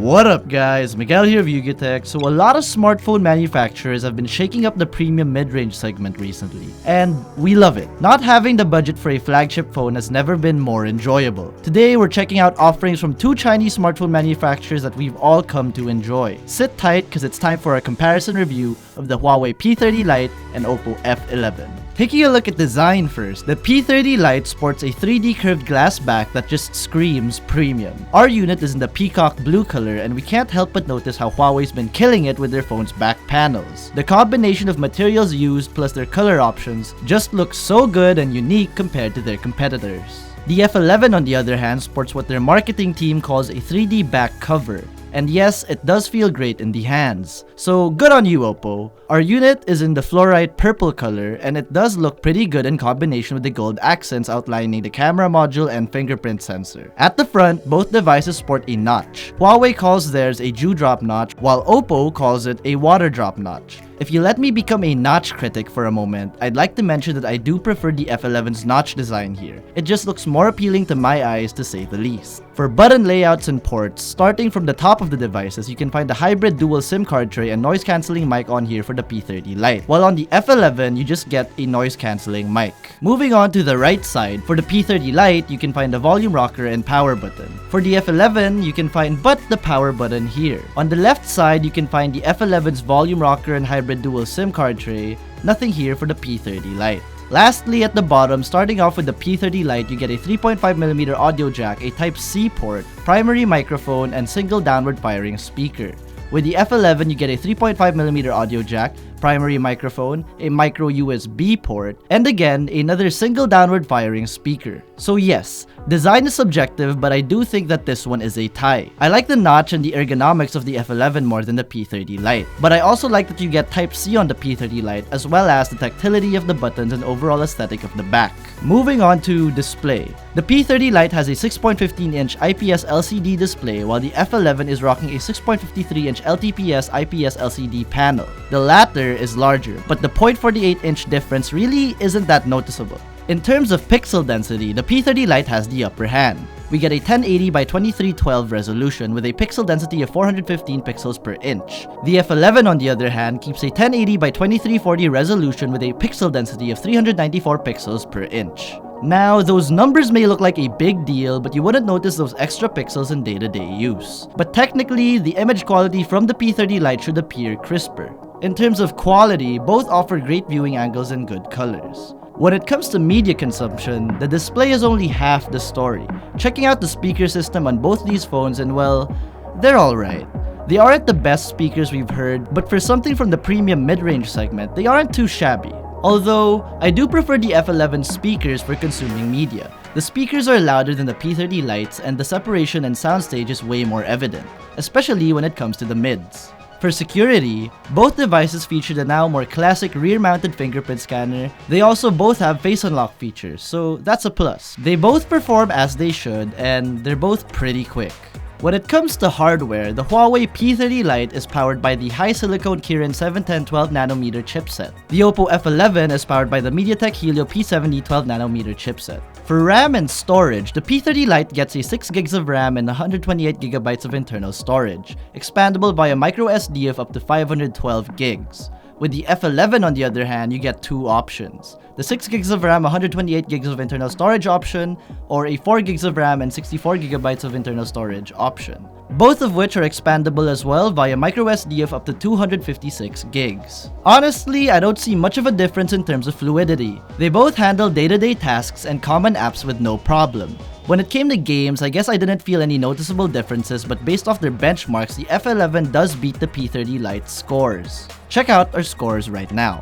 What up guys, Miguel here of YugaTech. So a lot of smartphone manufacturers have been shaking up the premium mid-range segment recently, and we love it. Not having the budget for a flagship phone has never been more enjoyable. Today we're checking out offerings from two Chinese smartphone manufacturers that we've all come to enjoy. Sit tight because it's time for a comparison review of the Huawei P30 Lite and OPPO F11. Taking a look at design first, the P30 Lite sports a 3D curved glass back that just screams premium. Our unit is in the peacock blue color, and we can't help but notice how Huawei's been killing it with their phone's back panels. The combination of materials used plus their color options just looks so good and unique compared to their competitors. The F11 on the other hand sports what their marketing team calls a 3D back cover. And yes, it does feel great in the hands. So good on you, OPPO. Our unit is in the fluorite purple color, and it does look pretty good in combination with the gold accents outlining the camera module and fingerprint sensor. At the front, both devices sport a notch. Huawei calls theirs a dewdrop notch, while OPPO calls it a water drop notch. If you let me become a notch critic for a moment, I'd like to mention that I do prefer the F11's notch design here. It just looks more appealing to my eyes, to say the least. For button layouts and ports, starting from the top of the devices, you can find the hybrid dual SIM card tray and noise cancelling mic on here for the P30 Lite, while on the F11, you just get a noise cancelling mic. Moving on to the right side, for the P30 Lite, you can find the volume rocker and power button. For the F11, you can find but the power button here. On the left side, you can find the F11's volume rocker and hybrid dual SIM card tray, nothing here for the P30 Lite. Lastly, at the bottom, starting off with the P30 Lite, you get a 3.5mm audio jack, a Type-C port, primary microphone, and single downward firing speaker. With the F11, you get a 3.5mm audio jack, primary microphone, a micro USB port, and again, another single downward firing speaker. So yes, design is subjective, but I do think that this one is a tie. I like the notch and the ergonomics of the F11 more than the P30 Lite, but I also like that you get Type-C on the P30 Lite, as well as the tactility of the buttons and overall aesthetic of the back. Moving on to display. The P30 Lite has a 6.15-inch IPS LCD display, while the F11 is rocking a 6.53-inch LTPS IPS LCD panel. The latter is larger, but the 0.48-inch difference really isn't that noticeable. In terms of pixel density, the P30 Lite has the upper hand. We get a 1080 by 2312 resolution with a pixel density of 415 pixels per inch. The F11 on the other hand keeps a 1080 by 2340 resolution with a pixel density of 394 pixels per inch. Now, those numbers may look like a big deal, but you wouldn't notice those extra pixels in day-to-day use. But technically, the image quality from the P30 Lite should appear crisper. In terms of quality, both offer great viewing angles and good colors. When it comes to media consumption, the display is only half the story. Checking out the speaker system on both these phones, and well, they're alright. They aren't the best speakers we've heard, but for something from the premium mid-range segment, they aren't too shabby. Although, I do prefer the F11 speakers for consuming media. The speakers are louder than the P30 Lites, and the separation and soundstage is way more evident, especially when it comes to the mids. For security, both devices feature the now more classic rear-mounted fingerprint scanner. They also both have face unlock features, so that's a plus. They both perform as they should, and they're both pretty quick. When it comes to hardware, the Huawei P30 Lite is powered by the high silicon Kirin 710 12nm chipset. The OPPO F11 is powered by the MediaTek Helio P70 12nm chipset. For RAM and storage, the P30 Lite gets a 6GB of RAM and 128GB of internal storage, expandable via microSD of up to 512GB. With the F11 on the other hand, you get two options. The 6GB of RAM, 128GB of internal storage option, or a 4GB of RAM and 64GB of internal storage option. Both of which are expandable as well via microSD of up to 256GB. Honestly, I don't see much of a difference in terms of fluidity. They both handle day-to-day tasks and common apps with no problem. When it came to games, I guess I didn't feel any noticeable differences, but based off their benchmarks, the F11 does beat the P30 Lite scores. Check out our scores right now.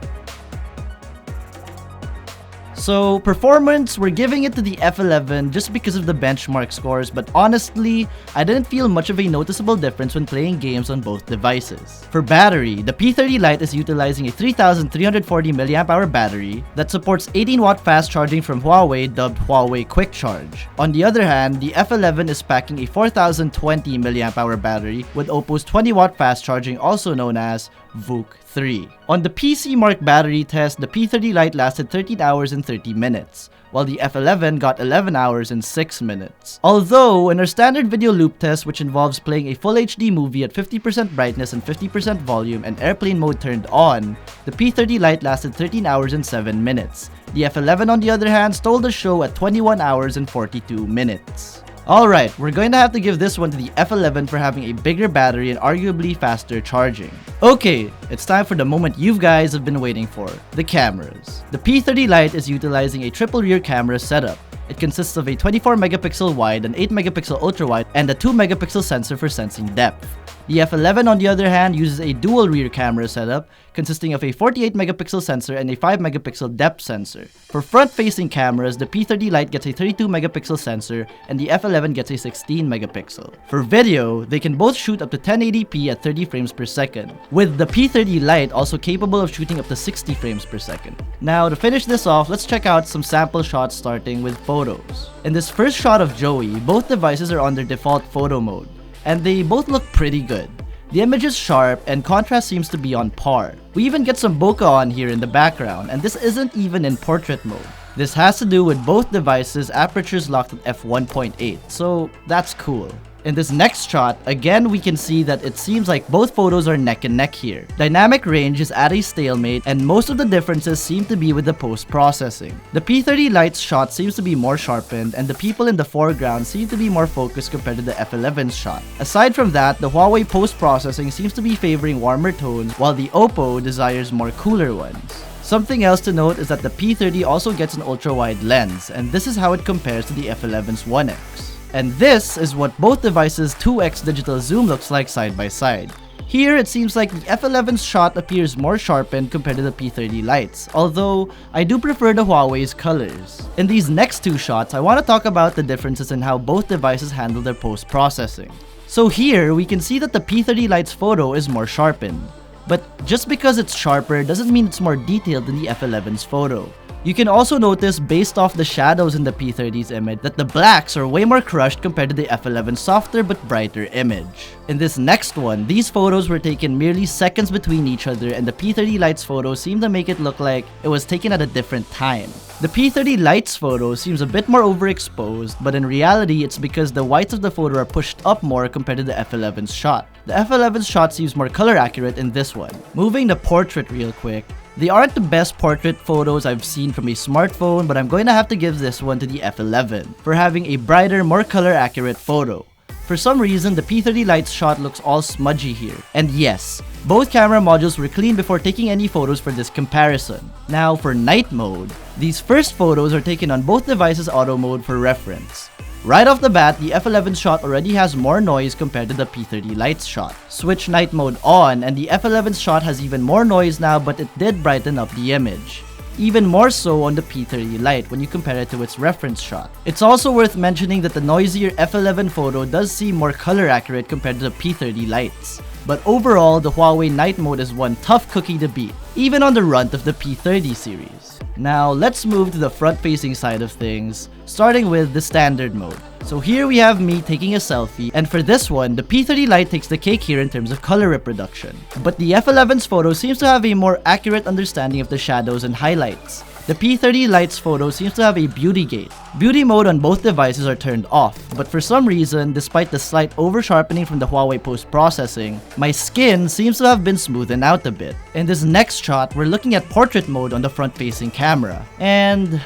So, performance, we're giving it to the F11 just because of the benchmark scores, but honestly, I didn't feel much of a noticeable difference when playing games on both devices. For battery, the P30 Lite is utilizing a 3340 mAh battery that supports 18W fast charging from Huawei dubbed Huawei Quick Charge. On the other hand, the F11 is packing a 4020 mAh battery with OPPO's 20W fast charging, also known as VOOC3. On the PC Mark battery test, the P30 Lite lasted 13 hours and 30 minutes, while the F11 got 11 hours and 6 minutes. Although, in our standard video loop test, which involves playing a full HD movie at 50% brightness and 50% volume and airplane mode turned on, the P30 Lite lasted 13 hours and 7 minutes. The F11 on the other hand stole the show at 21 hours and 42 minutes. Alright, we're going to have to give this one to the F11 for having a bigger battery and arguably faster charging. Okay, it's time for the moment you guys have been waiting for, the cameras. The P30 Lite is utilizing a triple rear camera setup. It consists of a 24 megapixel wide, an 8 megapixel ultra wide, and a 2 megapixel sensor for sensing depth. The F11 on the other hand uses a dual rear camera setup consisting of a 48 megapixel sensor and a 5 megapixel depth sensor. For front-facing cameras, the P30 Lite gets a 32 megapixel sensor and the F11 gets a 16 megapixel. For video, they can both shoot up to 1080p at 30 frames per second, with the P30 Lite also capable of shooting up to 60 frames per second. Now, to finish this off, let's check out some sample shots starting with photos. In this first shot of Joey, both devices are on their default photo mode, and they both look pretty good. The image is sharp and contrast seems to be on par. We even get some bokeh on here in the background, and this isn't even in portrait mode. This has to do with both devices' apertures locked at f1.8, so that's cool. In this next shot, again we can see that it seems like both photos are neck and neck here. Dynamic range is at a stalemate and most of the differences seem to be with the post-processing. The P30 Lite's shot seems to be more sharpened and the people in the foreground seem to be more focused compared to the F11's shot. Aside from that, the Huawei post-processing seems to be favoring warmer tones while the OPPO desires more cooler ones. Something else to note is that the P30 also gets an ultra-wide lens, and this is how it compares to the F11's 1x. And this is what both devices' 2x digital zoom looks like side by side. Here, it seems like the F11's shot appears more sharpened compared to the P30 Lite's, although I do prefer the Huawei's colors. In these next two shots, I want to talk about the differences in how both devices handle their post-processing. So here, we can see that the P30 Lite's photo is more sharpened. But just because it's sharper doesn't mean it's more detailed than the F11's photo. You can also notice based off the shadows in the P30's image that the blacks are way more crushed compared to the F11's softer but brighter image. In this next one, these photos were taken merely seconds between each other and the P30 Lite's photo seemed to make it look like it was taken at a different time. The P30 Lite's photo seems a bit more overexposed, but in reality it's because the whites of the photo are pushed up more compared to the F11's shot. The F11's shot seems more color accurate in this one. Moving to portrait real quick, they aren't the best portrait photos I've seen from a smartphone, but I'm going to have to give this one to the F11 for having a brighter, more color accurate photo. For some reason, the P30 Lite's shot looks all smudgy here. And yes, both camera modules were cleaned before taking any photos for this comparison. Now for night mode, these first photos are taken on both devices' auto mode for reference. Right off the bat, the F11's shot already has more noise compared to the P30 Lite's shot. Switch night mode on and the F11's shot has even more noise now, but it did brighten up the image. Even more so on the P30 Lite when you compare it to its reference shot. It's also worth mentioning that the noisier F11 photo does seem more color accurate compared to the P30 Lite's. But overall, the Huawei night mode is one tough cookie to beat, even on the runt of the P30 series. Now, let's move to the front-facing side of things, starting with the standard mode. So here we have me taking a selfie, and for this one, the P30 Lite takes the cake here in terms of color reproduction. But the F11's photo seems to have a more accurate understanding of the shadows and highlights. The P30 Lite's photo seems to have a beauty gate. Beauty mode on both devices are turned off, but for some reason, despite the slight over-sharpening from the Huawei post-processing, my skin seems to have been smoothened out a bit. In this next shot, we're looking at portrait mode on the front-facing camera, and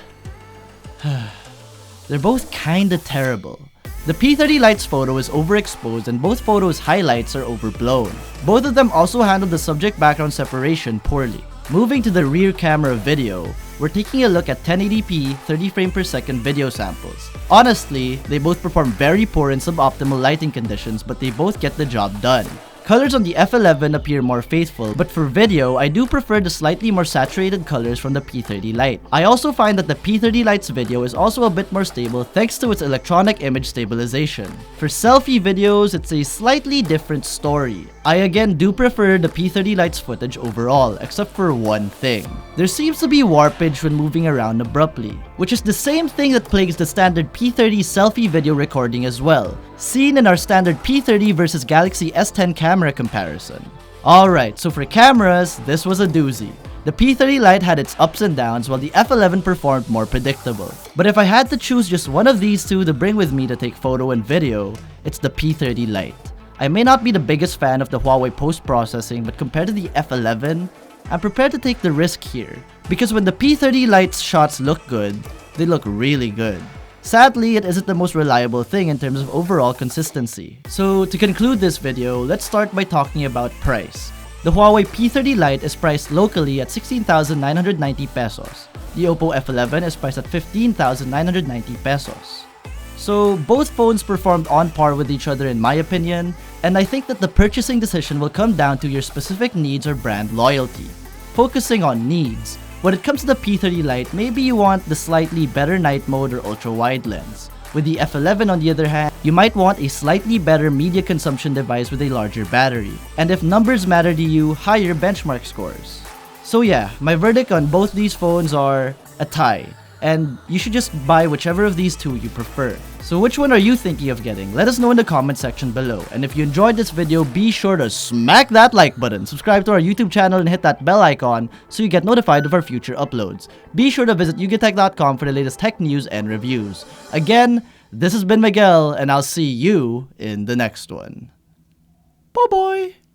they're both kinda terrible. The P30 Lite's photo is overexposed and both photos' highlights are overblown. Both of them also handle the subject background separation poorly. Moving to the rear camera video, we're taking a look at 1080p 30 frame per second video samples. Honestly, they both perform very poor in suboptimal lighting conditions, but they both get the job done. Colors on the F11 appear more faithful, but for video, I do prefer the slightly more saturated colors from the P30 Lite. I also find that the P30 Lite's video is also a bit more stable thanks to its electronic image stabilization. For selfie videos, it's a slightly different story. I again do prefer the P30 Lite's footage overall, except for one thing. There seems to be warpage when moving around abruptly, which is the same thing that plagues the standard P30 selfie video recording as well, seen in our standard P30 versus Galaxy S10 camera comparison. Alright, so for cameras, this was a doozy. The P30 Lite had its ups and downs while the F11 performed more predictable. But if I had to choose just one of these two to bring with me to take photo and video, it's the P30 Lite. I may not be the biggest fan of the Huawei post-processing, but compared to the F11, I'm prepared to take the risk here. Because when the P30 Lite's shots look good, they look really good. Sadly, it isn't the most reliable thing in terms of overall consistency. So to conclude this video, let's start by talking about price. The Huawei P30 Lite is priced locally at 16,990 pesos. The OPPO F11 is priced at 15,990 pesos. So both phones performed on par with each other in my opinion, and I think that the purchasing decision will come down to your specific needs or brand loyalty. Focusing on needs, when it comes to the P30 Lite, maybe you want the slightly better night mode or ultra-wide lens. With the F11 on the other hand, you might want a slightly better media consumption device with a larger battery. And if numbers matter to you, higher benchmark scores. So yeah, my verdict on both these phones are a tie. And you should just buy whichever of these two you prefer. So which one are you thinking of getting? Let us know in the comment section below. And if you enjoyed this video, be sure to smack that like button, subscribe to our YouTube channel, and hit that bell icon so you get notified of our future uploads. Be sure to visit YugaTech.com for the latest tech news and reviews. Again, this has been Miguel, and I'll see you in the next one. Bye-bye!